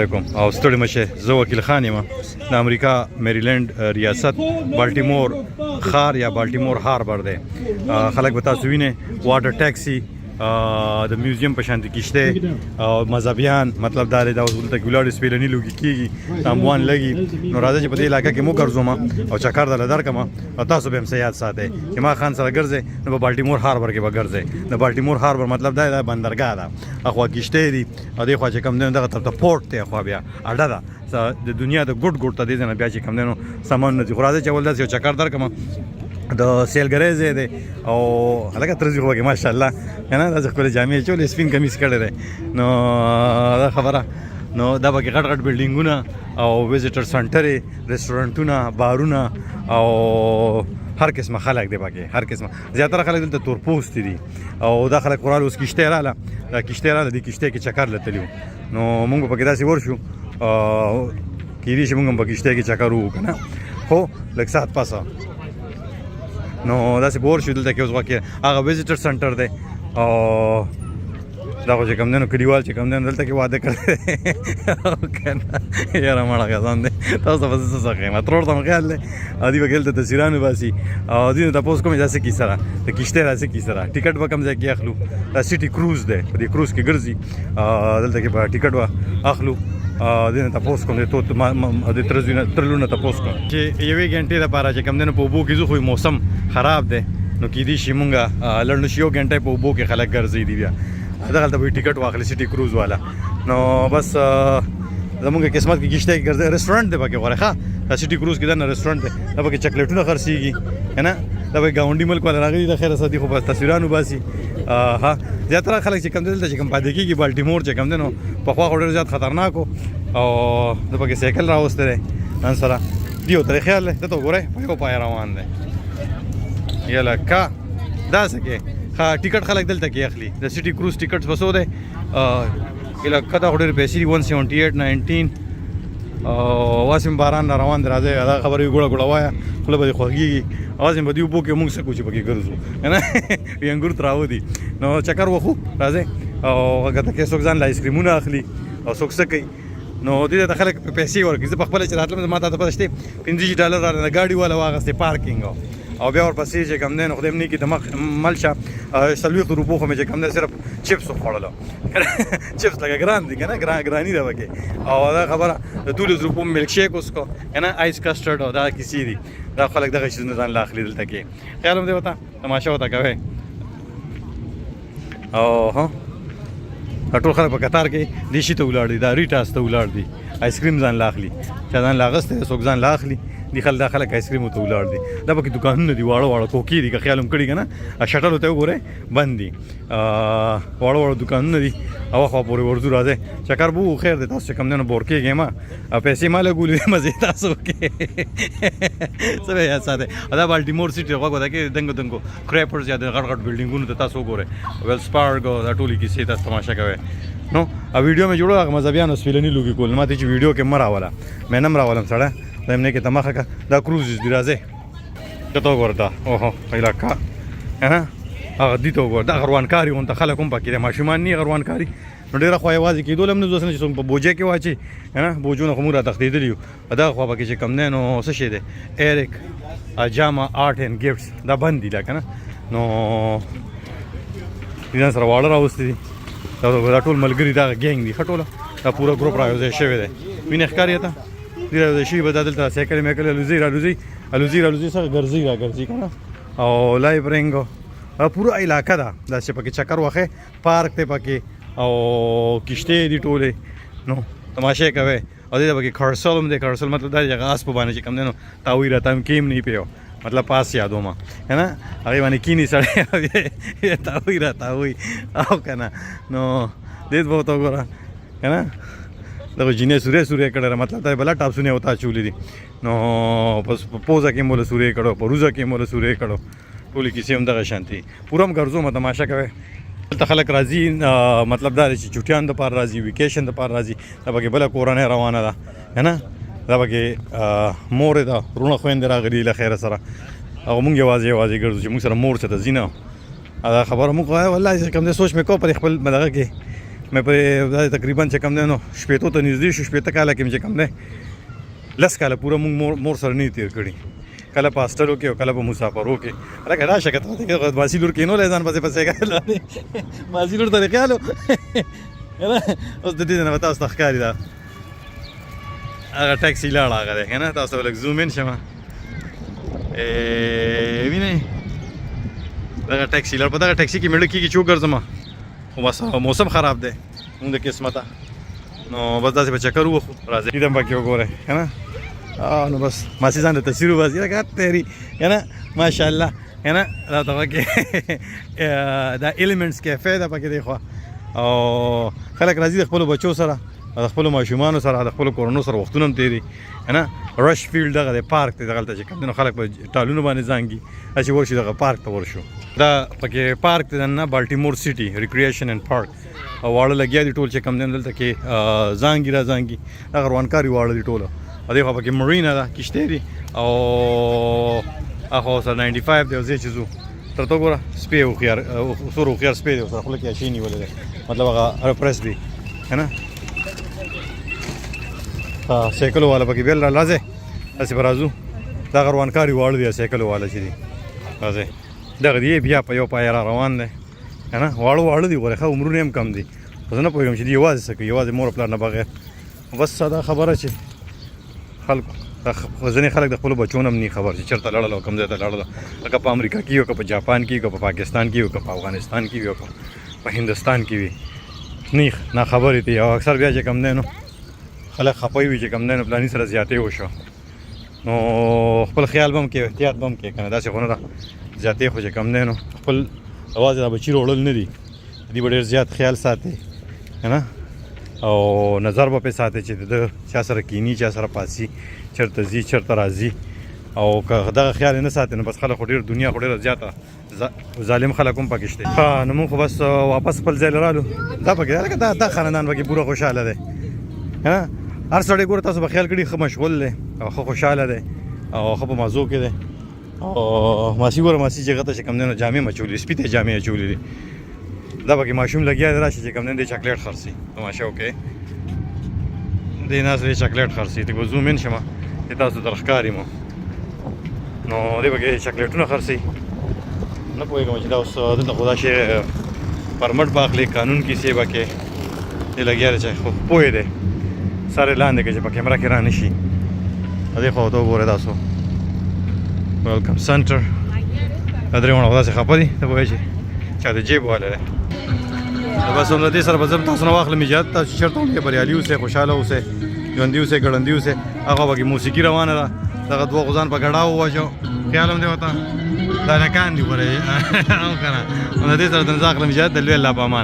علیکم او ستړي مشه زه وکیل خان یم د امریکا میریلند ریاست بالټیمور ښار یا بالټیمور هاربر دی. خلک به تاسو وینئ واټر ټیکسي د میوزیم په شان کشته او مذهبیان مطلب دا دی دا دلته ګولاډ سپیلنی لوګي کیږي اموان لګي نو راځي چې په دې علاقې کې مو ګرځوم او چکر دل درکم او تاسو به هم سیاحت ساتي چې ما خان سره ګرځي نو په بالټیمور هاربر کې به ګرځي. د بالټیمور هاربر مطلب دا دی بندرګاه ده اخوا کشته دي او د خوا چې کم دغه طرف ته پورت ته خو بیا اډه ده د دنیا د ګډ ګډ ته دي نه بیا چې کم دنو سامان نه خو راځي چې ول داسې چکر درکم د سیلګری ځای دی او هلکه ترځي خو کې ماشاءالله کنه دا ځکه جامې چولې سپین کمیس کړی دی نو دا خبره نو دا به غټ غټ بلډینګونه او ویزیټر سنټر ریسټورانټونه بارونه او هر قسمه خلک دی پکې هر قسمه زیاتره خلک دلته تور پوسټ دي او دا خلک قرال اوس کشته رااله دا کشته رااله د کشته کې چکر لتلیو نو موږ پکې داسې ورشو کېدی چې موږ په کشته کې چکر وکړو کنه خو لږ ساعت پاسه نو داسې بور شو دلته کې اوس واقع هغه ویزیټر سنټر دی او دا خو چې کوم دی نو کلیوال چې کوم دی نو دلته کې واده کړی کنه یاره مړه کسان دی تاسو به څه ښیم ترور ته مو خیال دی او دوی به کې دلته تصویران وباسي او دوی نه تپوس کوم داسې کیسه را د کشتۍ داسې کیسه را ټیکټ به کوم ځای کې اخلو دا سټي کروز دی په دې کروز کې ګرځي دلته کې به ټیکټ به اخلو دینه تاسو کوم ته د ترلونه تاسو کوم چې یوې غنټې لپاره چې کوم دنه په وبو کې زه خو موسم خراب دی نو کې دي شي مونږه لړنو شي یو غنټه په وبو کې خلک ګرځي دی بیا دغه ته به ټیکټ واخلې سټي کروز والا نو بس زمونږه قسمت کې کشته کې ګرځي ریسټورانټ دی پکې غوړه ښه سټي کروز کې دا ریسټورانټ دی دا پکې چاکلیټونه خرڅيږي کنه دا به ګاونډي ملک ولا راغلي د خیره صدیق خو بس تصویرانو باسي ها زیاتره خلک چې کم دلته چې کم پاتې کېږي بالټیمور چې کم دنو په خوا ډېر زیات خطرناک او د پکې سایکل راوسته دی نن سره دیو ترې خیال دی ته وګورئ په یو پای روان دی یا لکه داسې کې ښه ټیکټ خلک دلته کې اخلي د سټي کروز ټیکټ بسو دی لکه دا ډېر پیسې دي 178.19 واسم باران را روان دی راځي دا خبرې ګوړه ګوړه وایه خوله به دې خوږېږي اواز به دې اوبو کې مونږ څه کوو چې پکې ګرځو نه وي انګور تراو دي نو چکر وخو راځي او هغه ته کې څوک ځان له آیسکریمونه اخلي او څوک څه کوي نو دې ته خلک پیسې ورکړي زه په خپله چې راتلم ما ته پته شته $15 را ګاډي والا واغستې پارکینګ او بیا ورپسې چې کوم دی نو خدای مې کې د مل شه 40 روپو خو مې چې کوم دی صرف چپس وخوړلو چپس لکه ګران دي که نه ګراني ده پکې او دا خبره د 12 روپو ملک شیک وسکو که نه آیس کسټرډ او دا کیسې دي دا خلک دغه شیزونه ځان له اخلي دلته کې خیال هم دی ورته تماشه ورته کوئ او ها ټول خلک په قطار کې دې شي ته ولاړ دي دا ریټاس ته ولاړ دي آیسکریم ځان له اخلي چا ځان له اخیستی څوک ځان له اخلي دي خلک آیسکریم ته ولاړ دي دا پکې دکانونه دي واړه واړه کوکي دي که خیال هم کړي که نه شټل ته وګورئ بند دي واړه واړه دکانونه دي او خوا پورې ورځو راځئ چکر بو خیر دی تاسو چې کوم دی نو بور کېږئ ما پیسې ما لګولې مزې تاسو وکړئ څه به یاد ساتئ دا بالټیمور سټي غوږ وده کې دنګو دنګو کریپرز یا د غټ غټ بلډینګونو ته تاسو وګورئ ویلز پارک دا ټولې کیسې تاسو تماشه کوئ نو ویډیو مې جوړو هغه مذهبیانو سپیلني لوګي کول ما ته چې ویډیو کې مه راوله مې نه م راولم سړی دا یې کې تماخه که دا کروزز دي راځئ که ته وګوره دا اوهو علاقه هغه دي ته وګوره دا غروانکاري غونته خلک هم پکې دی ماشومان نه غروانکاري نو ډېره خوا یوازې کېدول هم نه زوس نه چې څوک په بوجه کې واچي بوجونه خو موږ را تښتېدلي یو دغه خوا پکې چې کم دی نو څه شی دی ایرک جاما آرټ اینډ ګفټس دا بند دي دا که نه نو ځان سره واړه راوستي دي دا ټول ملګري دغه ګینګ دي ښه ټوله دا پوره ګروپ را یوځای شوی دی وینې ښکاري ته دې را یوځای شوي به دا دلته سایکل میکل الوزي څخه ګرځي را ګرځي که نه او لایف رینګ پوره علاقه ده داسې پکې چکر وخی پارک دی پکې او کشتې دي ټولې نو تماشې کوئ او دې ته پکې خرسل هم دی خرسل مطلب دا چې هغه اس په باندې چې کوم دی نو تاوی راته هم کیم نه پیو مطلب پاس یادو ما که نه هغې باندې کینی سړی تاوی را تاوی او که نه نو دې به ورته وګوره که نه دغه جینې سورې کړی مطلب دا بله ټاپسونه یې ورته اچولي دي نو په پوزه کې موله سورې کړو په روزه کې موله سورې کړو ټولې کیسې هم دغه شانتي پوره هم ګرځو ما تماشه کوئ دلته خلک راځي مطلب دا دی چې چوټیانو دپاره راځي ویکیشن دپاره راځي دا پکې بله کورنۍ روانه ده که نه دا پکې مورې ده وروڼه خویندې راغلي له خیره سره او موږ یوازې ګرځو چې موږ سره مور څه ته ځي نه دا خبره موږ والله چې کوم دی سوچ مې کوو په خپل دغه کې مې په تقریبا چې کم دی نو شپېتو ته نږدې شو 15 کاله کې مې چې کم دی 10 کاله پوره مونږ مور سره نه تیر کړي کله په هاسټلو کې او کله په مسافرو کې هلکه راشه که ته ماسي لور کېنولی ځان پسې پسې ماسي لور ته دې خیال و اوس د دې نه به تاسو ته ښکاري دا هغه ټیکسي لاړه هغه دی که نه تاسو ته لږ زوم ان شمه وینئ دغه ټیکسي لاړ په دغه ټیکسي کې مېړه کېږي چې وګرځم خو بس موسم خراب دی مونږ د قسمته نو بس داسې به چکر ووخو راځئ دم پکې وګورئ که نه نو بس ماسي ځان ته تصویر وباسي لکه تېري که نه ماشاءالله که نه دا ته پکې دا ایلیمنټس کیفې ده پکې دی خوا او خلک راځي د خپلو بچو سره د خپلو ماشومانو سره د خپلو کورنو سره وختونه هم تېري که نه رش فیلډ دغه دی پارک دی دغلته چې کوم دی نو خلک په ټالونو باندې زانګي چې ورشي دغه پارک ته ورشو دا پکې پارک دی دننه بالټیمور سیټي ریکریشن اینډ پارک او واړه لګیا دي ټول چې کوم دی دلته کې زانګي را زانګي دغه روانکاري واړه دي ټوله او دې خوا پکې مرینا ده کشتۍ دي او هاخوا سره 95 دی او ځای چې ځو تر ته ګوره سپی هوښیار سور هوښیار سپی دی ورسره خوله کې شی نیولی دی مطلب هغه رپرس دی که نه سایکلو والا پکې بیل راځئ داسې به راځو دغه روانکاري واړه دي سایکلو والا چې دي راځئ دغه دی بیا په یو پای را روان دی که نه واړه دي ګوره ښه عمرونه هم کم دي خو زه نه پوهېږم چې دي یوازې څه کوي یوازې مور پلار نه بغیر بس ساده خبره چې خلکو ځینې خلک د خپلو بچو نه هم نه خبر چې چېرته لړل او کوم ځای ته لړل لکه په امریکا کې وي که په جاپان کې وي که په پاکستان کې وي که په افغانستان کې وي او که په هندوستان کې وي نه خبرې دي او اکثر بیا چې کوم دی نو خلک خفه وي چې کوم دی نو پلاني سره زیاتې وشو نو خپل خیال به هم کوې احتیاط به هم کوې که نه داسې خو نه ده زیاتې خو چې کوم دی نو خپل یوازې دا بچي روړل نه دي دوی به ډېر زیات خیال ساتي که نه او نظر به پې ساتي چې د چا سره کیني چا سره پاسي چېرته ځي چېرته راځي او که دغه خیال یې نه ساتي نو بس خلک خو ډېر دنیا خو ډېره زیاته ظالم خلک هم پکې شته نو مونږ خو بس واپس خپل ځای له رالو دا پکې لکه دا خاندان پکې پوره خوشحاله دی هر سړی ګوره تاسو به خیال کړي ښه مشغول دی او ښه خوشحاله دی او ښه په مزو کې دی او ماسي ګوره ماسي چې هغه ته چې کوم دی نو جامې اچولي سپي ته یې جامې اچولي دي دا پکې ماشوم لګیا دی راشي چې کوم دی چاکلیټ خرڅي تماشه وکړئ دې ناست دی چاکلیټ خرڅي ته به زوم ان شمه چې تاسو در ښکاري مو نو دې پکې چاکلیټونه خرڅي نه پوهېږم چې دا اوس دلته خو دا شی پرمټ به اخلي قانون کیسې به کې دې لګیا دی چې خو پوهې دی سر یې لاندې کړي چې په کیمره کې را نه شي دې خوا ته وګورئ تاسو ویلکم سنټر دا درې واړه خو داسې خفه دي ته پوهېږې چا د جیب والی دی بس همدا دې سره به زه تاسو نه واخلم اجازت تاسو چېرته هم بریالي اوسئ خوشحاله اوسئ ژوندي اوسئ ګړندي اوسئ هغه پکې موسیقي روانه ده دغه دوه غوزان په ګډا وواچو خیال هم دی ورته دا نکان دي ګورئ او که نه همدا دې سره د زه اخلم اجازت د لوی الله په امان